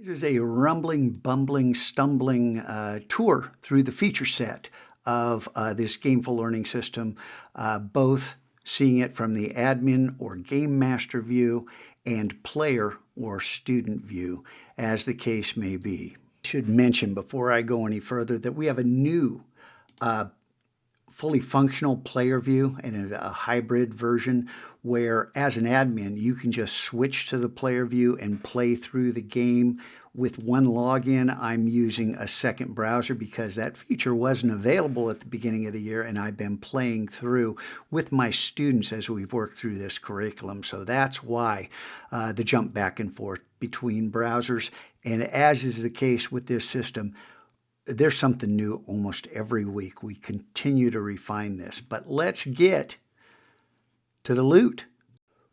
This is a rumbling, bumbling, stumbling tour through the feature set of this Gameful learning system, both seeing it from the admin or game master view and player or student view, as the case may be. I should mention before I go any further that we have a new fully functional player view and a hybrid version where, as an admin, you can just switch to the player view and play through the game with one login. I'm using a second browser because that feature wasn't available at the beginning of the year, and I've been playing through with my students as we've worked through this curriculum. So that's why the jump back and forth between browsers. And as is the case with this system, there's something new almost every week. We continue to refine this, but let's get to the loot.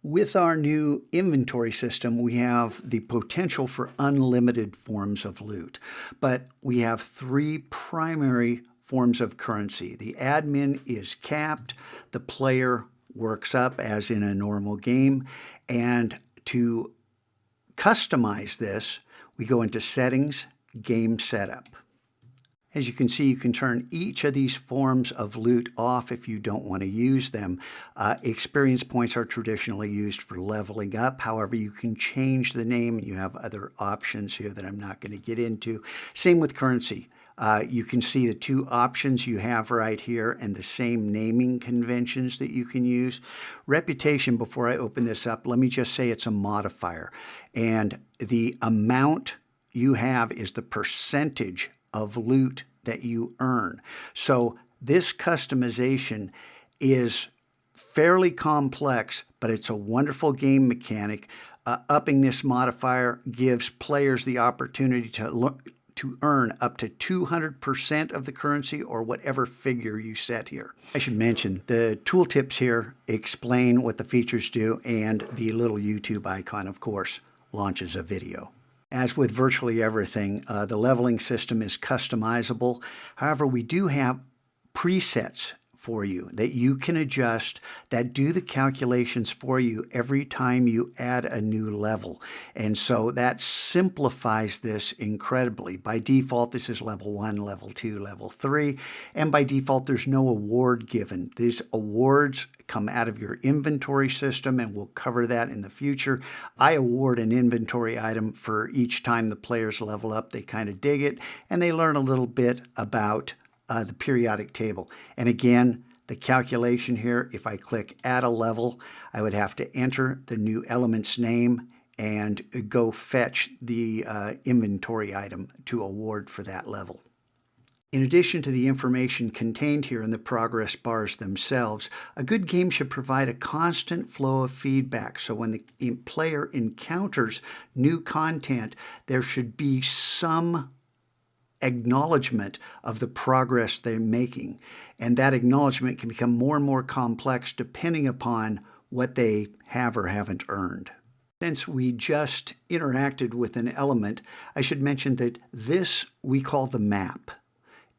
With our new inventory system, we have the potential for unlimited forms of loot, but we have three primary forms of currency. The admin is capped, the player works up as in a normal game, and to customize this, we go into Settings, Game Setup. As you can see, you can turn each of these forms of loot off if you don't want to use them. Experience points are traditionally used for leveling up. However, you can change the name. You have other options here that I'm not going to get into. Same with currency. You can see the two options you have right here and the same naming conventions that you can use. Reputation, before I open this up, let me just say it's a modifier. And the amount you have is the percentage of loot that you earn. So this customization is fairly complex, but it's a wonderful game mechanic. Upping this modifier gives players the opportunity to earn up to 200% of the currency or whatever figure you set here. I should mention the tooltips here explain what the features do, and the little YouTube icon, of course, launches a video. As with virtually everything, the leveling system is customizable. However, we do have presets for you that you can adjust that do the calculations for you every time you add a new level. And so that simplifies this incredibly. By default, this is level 1, level 2, level 3, and by default, there's no award given. These awards come out of your inventory system, and we'll cover that in the future. I award an inventory item for each time the players level up. They kind of dig it, and they learn a little bit about the periodic table. And again, the calculation here, if I click add a level, I would have to enter the new element's name and go fetch the inventory item to award for that level. In addition to the information contained here in the progress bars themselves, a good game should provide a constant flow of feedback. So when the player encounters new content, there should be some acknowledgement of the progress they're making. And that acknowledgement can become more and more complex depending upon what they have or haven't earned. Since we just interacted with an element, I should mention that this we call the map.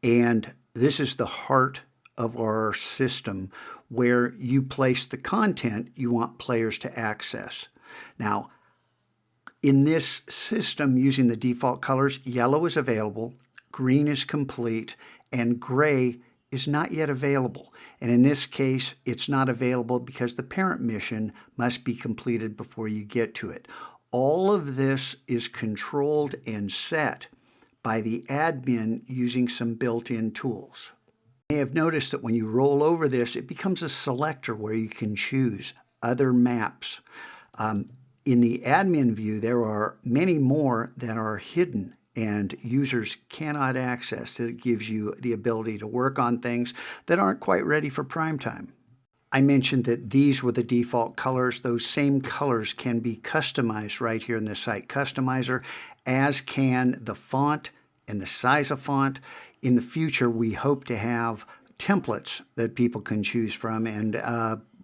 And this is the heart of our system where you place the content you want players to access. Now, in this system, using the default colors, yellow is available, green is complete, and gray is not yet available. And in this case, it's not available because the parent mission must be completed before you get to it. All of this is controlled and set by the admin using some built-in tools. You may have noticed that when you roll over this, it becomes a selector where you can choose other maps. In the admin view, there are many more that are hidden and users cannot access. It gives you the ability to work on things that aren't quite ready for prime time. I mentioned that these were the default colors. Those same colors can be customized right here in the Site Customizer, as can the font and the size of font. In the future, we hope to have templates that people can choose from and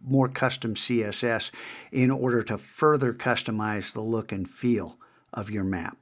more custom CSS in order to further customize the look and feel of your map.